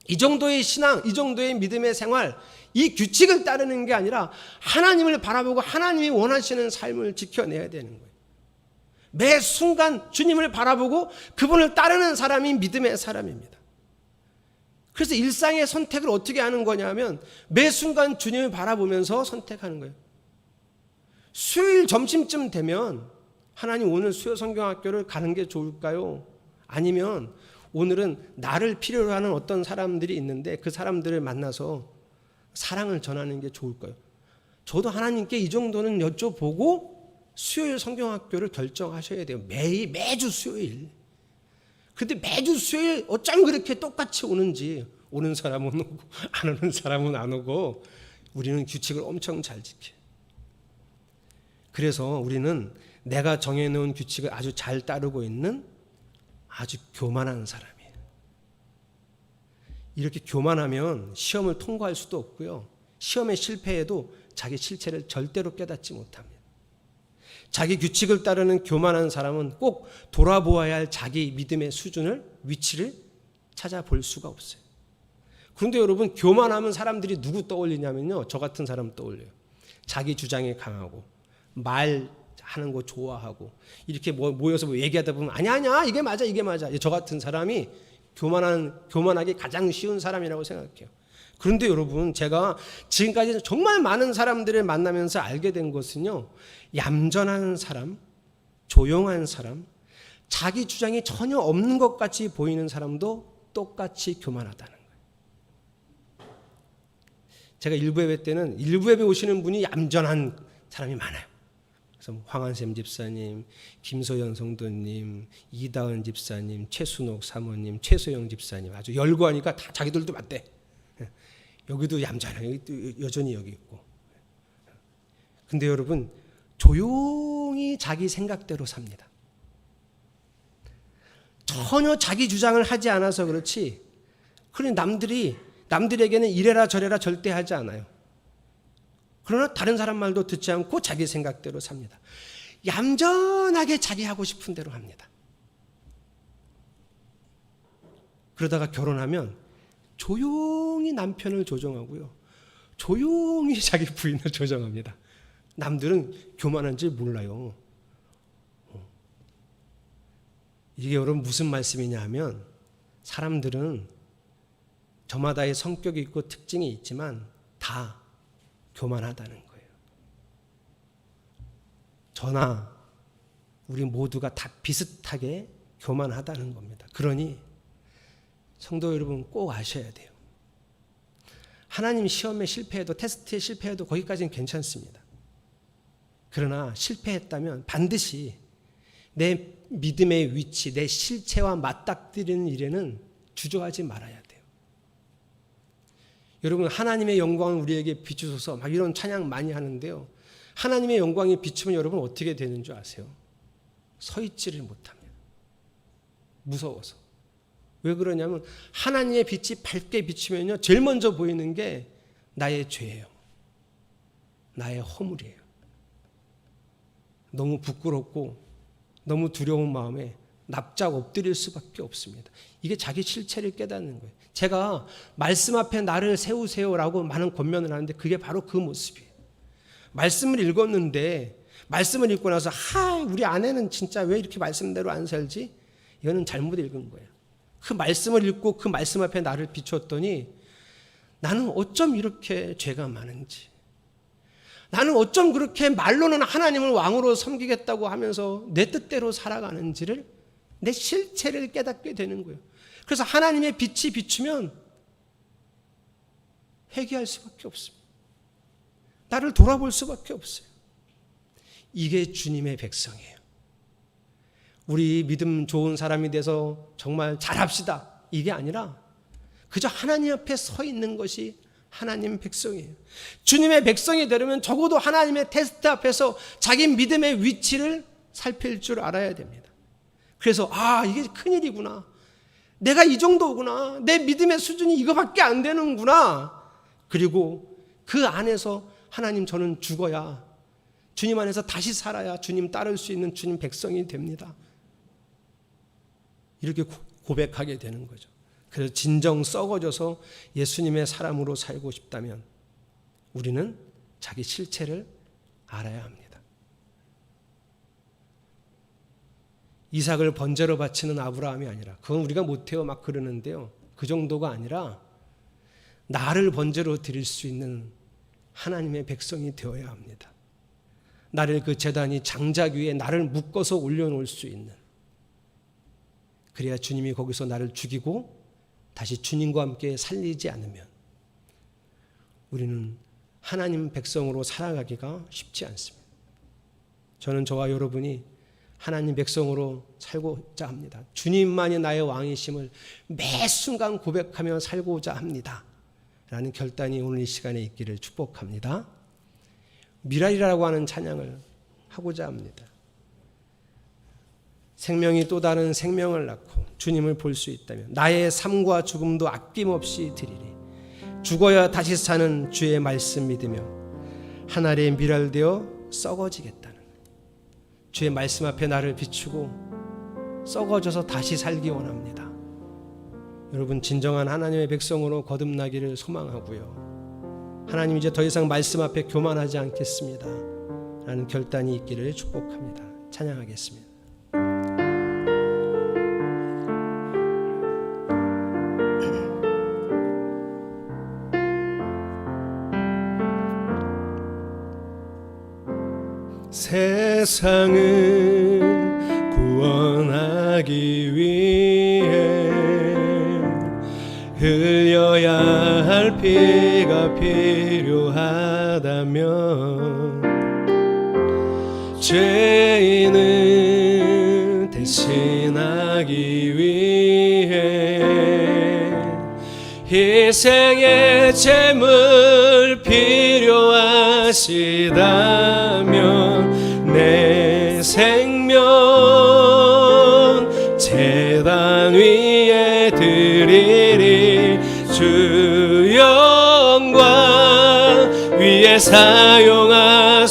이 정도의 신앙, 이 정도의 믿음의 생활, 이 규칙을 따르는 게 아니라 하나님을 바라보고 하나님이 원하시는 삶을 지켜내야 되는 거예요. 매 순간 주님을 바라보고 그분을 따르는 사람이 믿음의 사람입니다. 그래서 일상의 선택을 어떻게 하는 거냐면 매 순간 주님을 바라보면서 선택하는 거예요. 수요일 점심쯤 되면 하나님 오늘 수요 성경학교를 가는 게 좋을까요? 아니면 오늘은 나를 필요로 하는 어떤 사람들이 있는데 그 사람들을 만나서 사랑을 전하는 게 좋을까요? 저도 하나님께 이 정도는 여쭤보고 수요일 성경학교를 결정하셔야 돼요. 매주 수요일. 근데 매주 수요일 어쩜 그렇게 똑같이 오는지, 오는 사람은 오고 안 오는 사람은 안 오고 우리는 규칙을 엄청 잘 지켜요. 그래서 우리는 내가 정해놓은 규칙을 아주 잘 따르고 있는 아주 교만한 사람이에요. 이렇게 교만하면 시험을 통과할 수도 없고요. 시험에 실패해도 자기 실체를 절대로 깨닫지 못합니다. 자기 규칙을 따르는 교만한 사람은 꼭 돌아보아야 할 자기 믿음의 수준을, 위치를 찾아볼 수가 없어요. 그런데 여러분, 교만하면 사람들이 누구 떠올리냐면요, 저 같은 사람 떠올려요. 자기 주장이 강하고 말하는 거 좋아하고 이렇게 모여서 얘기하다 보면 아니야 이게 맞아 저 같은 사람이 교만하기 가장 쉬운 사람이라고 생각해요. 그런데 여러분, 제가 지금까지 정말 많은 사람들을 만나면서 알게 된 것은요, 얌전한 사람, 조용한 사람, 자기 주장이 전혀 없는 것 같이 보이는 사람도 똑같이 교만하다는 거예요. 제가 일부 예배 때는 일부 예배 오시는 분이 얌전한 사람이 많아요. 그래서 황한샘 집사님, 김소연 성도님, 이다은 집사님, 최순옥 사모님, 최소영 집사님, 아주 열거하니까 다 자기들도 맞대. 여기도 얌전해요. 여전히 여기 있고. 근데 여러분, 조용히 자기 생각대로 삽니다. 전혀 자기 주장을 하지 않아서 그렇지, 그러니 남들에게는 이래라 저래라 절대 하지 않아요. 그러나 다른 사람 말도 듣지 않고 자기 생각대로 삽니다. 얌전하게 자기 하고 싶은 대로 합니다. 그러다가 결혼하면 조용히 남편을 조정하고요, 조용히 자기 부인을 조정합니다. 남들은 교만한 줄 몰라요. 이게 여러분 무슨 말씀이냐 하면, 사람들은 저마다의 성격이 있고 특징이 있지만 다 교만하다는 거예요. 저나 우리 모두가 다 비슷하게 교만하다는 겁니다. 그러니 성도 여러분, 꼭 아셔야 돼요. 하나님 시험에 실패해도, 테스트에 실패해도 거기까지는 괜찮습니다. 그러나 실패했다면 반드시 내 믿음의 위치, 내 실체와 맞닥뜨리는 일에는 주저하지 말아야 돼요. 여러분, 하나님의 영광을 우리에게 비추소서 막 이런 찬양 많이 하는데요, 하나님의 영광이 비추면 여러분 어떻게 되는 줄 아세요? 서 있지를 못합니다. 무서워서. 왜 그러냐면, 하나님의 빛이 밝게 비추면요, 제일 먼저 보이는 게 나의 죄예요. 나의 허물이에요. 너무 부끄럽고 너무 두려운 마음에 납작 엎드릴 수밖에 없습니다. 이게 자기 실체를 깨닫는 거예요. 제가 말씀 앞에 나를 세우세요라고 많은 권면을 하는데 그게 바로 그 모습이에요. 말씀을 읽었는데, 말씀을 읽고 나서 우리 아내는 진짜 왜 이렇게 말씀대로 안 살지? 이거는 잘못 읽은 거예요. 그 말씀을 읽고 그 말씀 앞에 나를 비추었더니, 나는 어쩜 이렇게 죄가 많은지, 나는 어쩜 그렇게 말로는 하나님을 왕으로 섬기겠다고 하면서 내 뜻대로 살아가는지를, 내 실체를 깨닫게 되는 거예요. 그래서 하나님의 빛이 비추면 회개할 수밖에 없습니다. 나를 돌아볼 수밖에 없어요. 이게 주님의 백성이에요. 우리 믿음 좋은 사람이 돼서 정말 잘합시다, 이게 아니라 그저 하나님 앞에 서 있는 것이 하나님 백성이에요. 주님의 백성이 되려면 적어도 하나님의 테스트 앞에서 자기 믿음의 위치를 살필 줄 알아야 됩니다. 그래서 이게 큰일이구나, 내가 이 정도구나, 내 믿음의 수준이 이거밖에 안 되는구나. 그리고 그 안에서 하나님, 저는 죽어야, 주님 안에서 다시 살아야 주님 따를 수 있는 주님 백성이 됩니다. 이렇게 고백하게 되는 거죠. 그래서 진정 썩어져서 예수님의 사람으로 살고 싶다면 우리는 자기 실체를 알아야 합니다. 이삭을 번제로 바치는 아브라함이 아니라, 그건 우리가 못해요 막 그러는데요, 그 정도가 아니라 나를 번제로 드릴 수 있는 하나님의 백성이 되어야 합니다. 나를 그 제단이 장작 위에 나를 묶어서 올려놓을 수 있는, 그래야 주님이 거기서 나를 죽이고 다시 주님과 함께 살리지 않으면 우리는 하나님 백성으로 살아가기가 쉽지 않습니다. 저는 저와 여러분이 하나님 백성으로 살고자 합니다. 주님만이 나의 왕이심을 매 순간 고백하며 살고자 합니다. 라는 결단이 오늘 이 시간에 있기를 축복합니다. 미랄이라고 하는 찬양을 하고자 합니다. 생명이 또 다른 생명을 낳고 주님을 볼 수 있다면 나의 삶과 죽음도 아낌없이 드리리. 죽어야 다시 사는 주의 말씀 믿으며 한 알의 미랄되어 썩어지겠다는 주의 말씀 앞에 나를 비추고 썩어져서 다시 살기 원합니다. 여러분, 진정한 하나님의 백성으로 거듭나기를 소망하고요. 하나님, 이제 더 이상 말씀 앞에 교만하지 않겠습니다 라는 결단이 있기를 축복합니다. 찬양하겠습니다. 세상을 구원하기 위해 흘려야 할 피가 필요하다면 죄인을 대신하기 위해 희생의 제물 필요하시다면 내 생명 제단 위에 드리리. 주 영광 위에 사용하소서.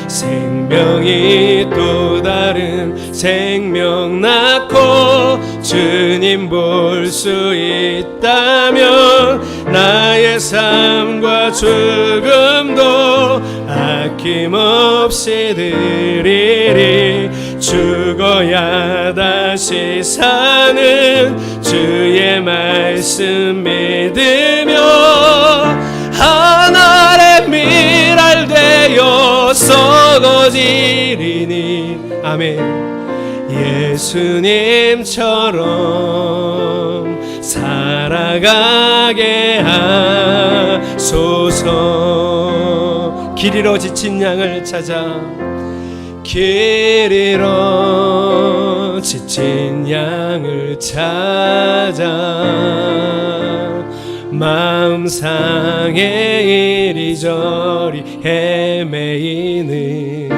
생명이 또 다른 생명 낳고 주님 볼 수 있다면 나의 삶과 죽음도 아낌없이 드리리. 죽어야 다시 사는 주의 말씀 믿으며 한 알의 미랄 되어 썩어지리니. 아멘. 예수님처럼 살아가게 하소서. 길 잃어 지친 양을 찾아 길 잃어 지친 양을 찾아 마음 상해 이리저리 헤매이는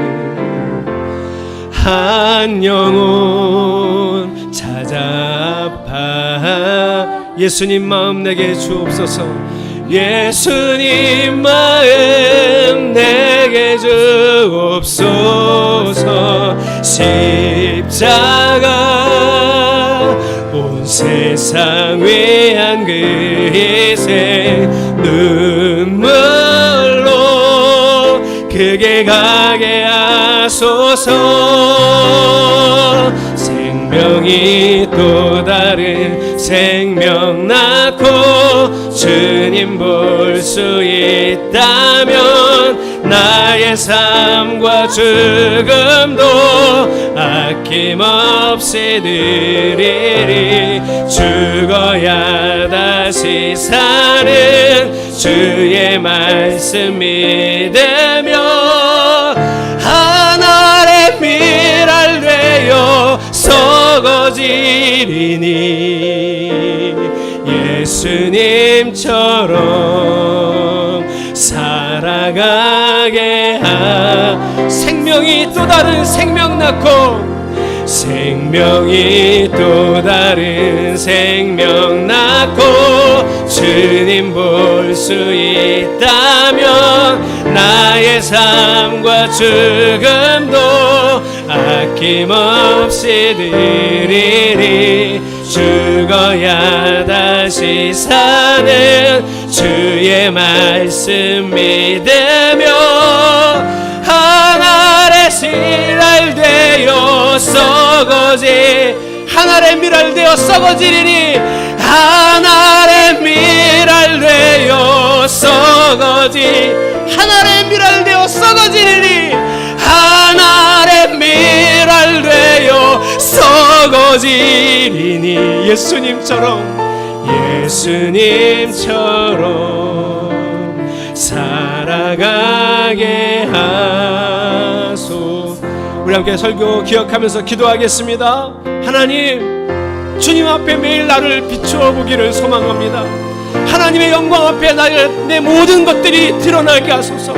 한 영혼 찾아 아파 예수님 마음 내게 주옵소서. 예수님 마음 내게 주옵소서. 십자가 온 세상 위한 그 희생 눈물로 크게 가게 하소서. 생명이 또 다른 생명 낳고 주님 볼 수 있다면 나의 삶과 죽음도 아낌없이 드리리. 죽어야 다시 사는 주의 말씀 믿으며 한 알의 미랄 되어 썩어지리니. 예수님처럼 살아가게 생명이 또 다른 생명 낳고 생명이 또 다른 생명 낳고 주님 볼 수 있다면 나의 삶과 죽음도 아낌없이 드리리. 죽어야 다시 사는 주의 말씀 믿으며 한 알의 미랄 되어 한 알의 미랄 되어 썩어지리니. 한 알의 미랄 되어 한 알의 미랄 되어 썩어지리니. 한 알의 미랄 되어 썩어지리니. 예수님처럼 살아가게 하소서. 우리 함께 설교 기억하면서 기도하겠습니다. 하나님, 주님 앞에 매일 나를 비추어 보기를 소망합니다. 하나님의 영광 앞에 내 모든 것들이 드러나게 하소서.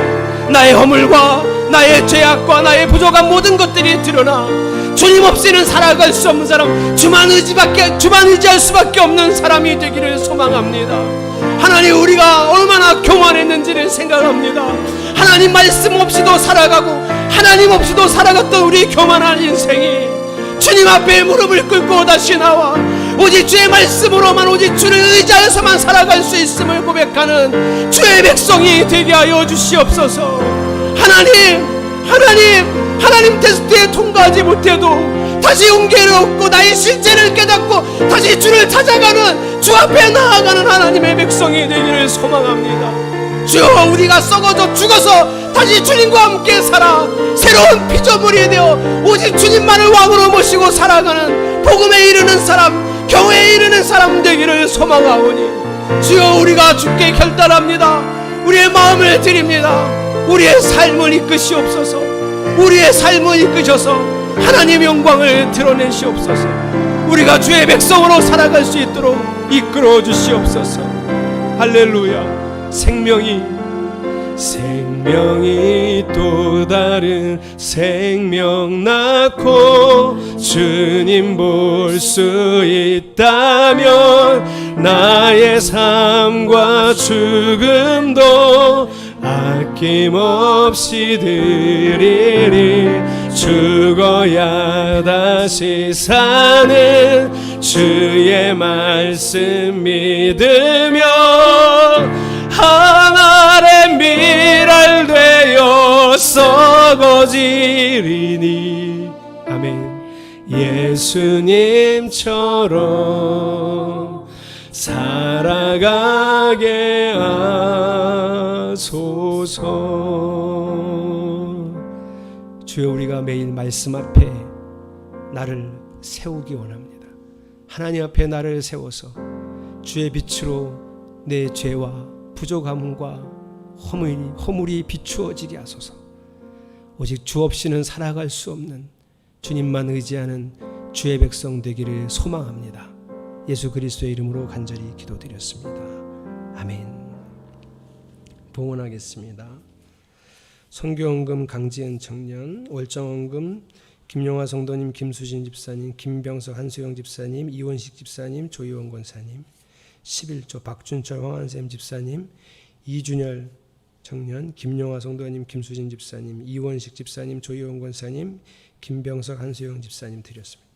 나의 허물과 나의 죄악과 나의 부족한 모든 것들이 드러나 주님 없이는 살아갈 수 없는 사람, 주만 의지할 수밖에 없는 사람이 되기를 소망합니다. 하나님, 우리가 얼마나 교만했는지를 생각합니다. 하나님 말씀 없이도 살아가고 하나님 없이도 살아갔던 우리 교만한 인생이 주님 앞에 무릎을 꿇고 다시 나와 오직 주의 말씀으로만, 오직 주를 의지하여서만 살아갈 수 있음을 고백하는 주의 백성이 되게 하여 주시옵소서. 하나님 테스트에 통과하지 못해도 다시 용기를 얻고 나의 실체를 깨닫고 다시 주를 찾아가는, 주 앞에 나아가는 하나님의 백성이 되기를 소망합니다. 주여, 우리가 썩어져 죽어서 다시 주님과 함께 살아 새로운 피조물이 되어 오직 주님만을 왕으로 모시고 살아가는 복음에 이르는 사람, 경외에 이르는 사람 되기를 소망하오니 주여, 우리가 주께 결단합니다. 우리의 마음을 드립니다. 우리의 삶을 이끄시옵소서. 우리의 삶을 이끄셔서 하나님 영광을 드러내시옵소서. 우리가 주의 백성으로 살아갈 수 있도록 이끌어 주시옵소서. 할렐루야. 생명이 또 다른 생명 낳고 주님 볼 수 있다면 나의 삶과 죽음도 아낌없이 드리리. 죽어야 다시 사는 주의 말씀 믿으며 하늘의 밀알 되어 썩어지리니. 아멘. 예수님처럼 살아가게 하소서. 주여, 우리가 매일 말씀 앞에 나를 세우기 원합니다. 하나님 앞에 나를 세워서 주의 빛으로 내 죄와 부족함과 허물이 비추어지게 하소서. 오직 주 없이는 살아갈 수 없는 주님만 의지하는 주의 백성 되기를 소망합니다. 예수 그리스도의 이름으로 간절히 기도드렸습니다. 아멘. 봉헌하겠습니다. 선교헌금 강지은 청년, 월정헌금 김용화 성도님, 김수진 집사님, 김병석 한수영 집사님, 이원식 집사님, 조희원 권사님, 11조 박준철 황한샘 집사님, 이준열 청년, 김용화 성도님, 김수진 집사님, 이원식 집사님, 조희원 권사님, 김병석 한수영 집사님 드렸습니다.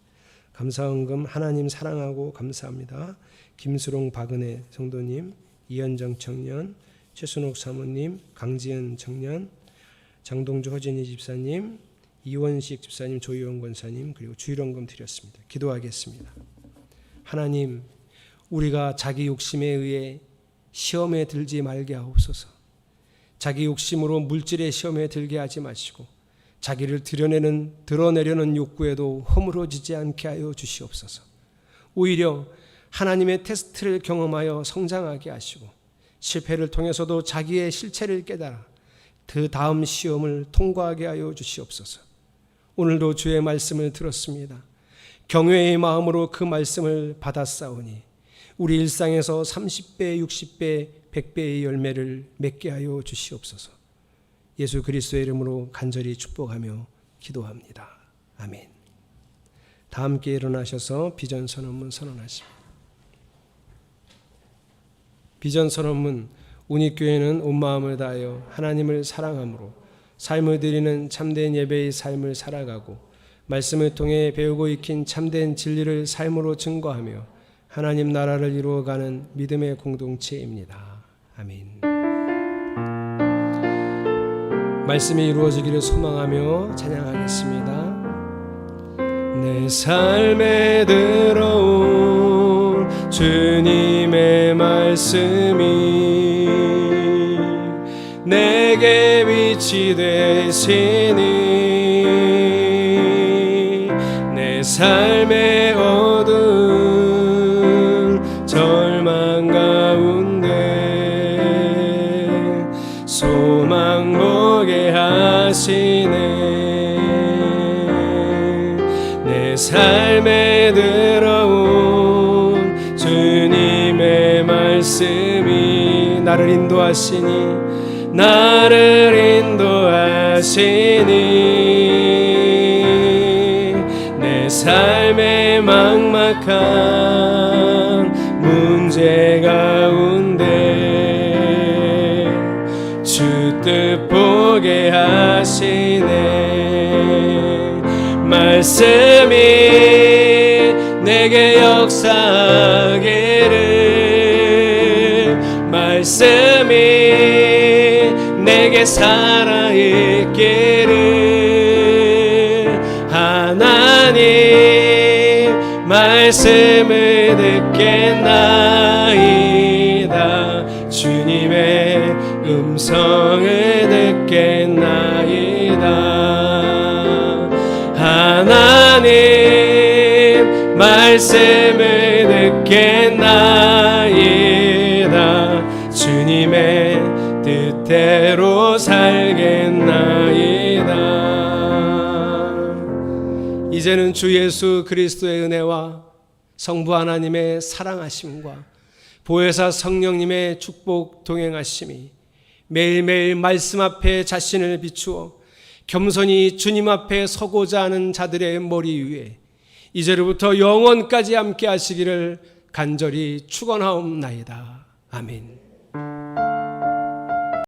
감사헌금 하나님 사랑하고 감사합니다. 김수롱 박은혜 성도님, 이현정 청년, 최순옥 사모님, 강지은 청년, 장동주 허진희 집사님, 이원식 집사님, 조희원 권사님, 그리고 주일헌금 드렸습니다. 기도하겠습니다. 하나님, 우리가 자기 욕심에 의해 시험에 들지 말게 하옵소서. 자기 욕심으로 물질의 시험에 들게 하지 마시고 자기를 드러내려는 욕구에도 허물어지지 않게 하여 주시옵소서. 오히려 하나님의 테스트를 경험하여 성장하게 하시고 실패를 통해서도 자기의 실체를 깨달아 그 다음 시험을 통과하게 하여 주시옵소서. 오늘도 주의 말씀을 들었습니다. 경외의 마음으로 그 말씀을 받았사오니 우리 일상에서 30배, 60배, 100배의 열매를 맺게 하여 주시옵소서. 예수 그리스도의 이름으로 간절히 축복하며 기도합니다. 아멘. 다 함께 일어나셔서 비전 선언문 선언하십니다. 비전 선언문. 운익교회는 온 마음을 다하여 하나님을 사랑함으로 삶을 드리는 참된 예배의 삶을 살아가고 말씀을 통해 배우고 익힌 참된 진리를 삶으로 증거하며 하나님 나라를 이루어가는 믿음의 공동체입니다. 아멘. 말씀이 이루어지기를 소망하며 찬양하겠습니다. 내 삶에 들어온 주님의 말씀이 내게 빛이 되시니 내 삶의 어두운 절망 가운데 소망 보게 하시네. 나를 인도하시니 내 삶의 막막한 문제 가운데 주 뜻 보게 하시네. 말씀이 내게 역사하기를, 말씀이 내게 살아있기를, 하나님 말씀을 듣겠나이다. 주님의 음성을 듣겠나이다. 하나님 말씀을 듣겠나이다. 주님의 뜻대로 살겠나이다. 이제는 주 예수 그리스도의 은혜와 성부 하나님의 사랑하심과 보혜사 성령님의 축복 동행하심이 매일매일 말씀 앞에 자신을 비추어 겸손히 주님 앞에 서고자 하는 자들의 머리 위에 이제로부터 영원까지 함께 하시기를 간절히 축원하옵나이다. 아멘.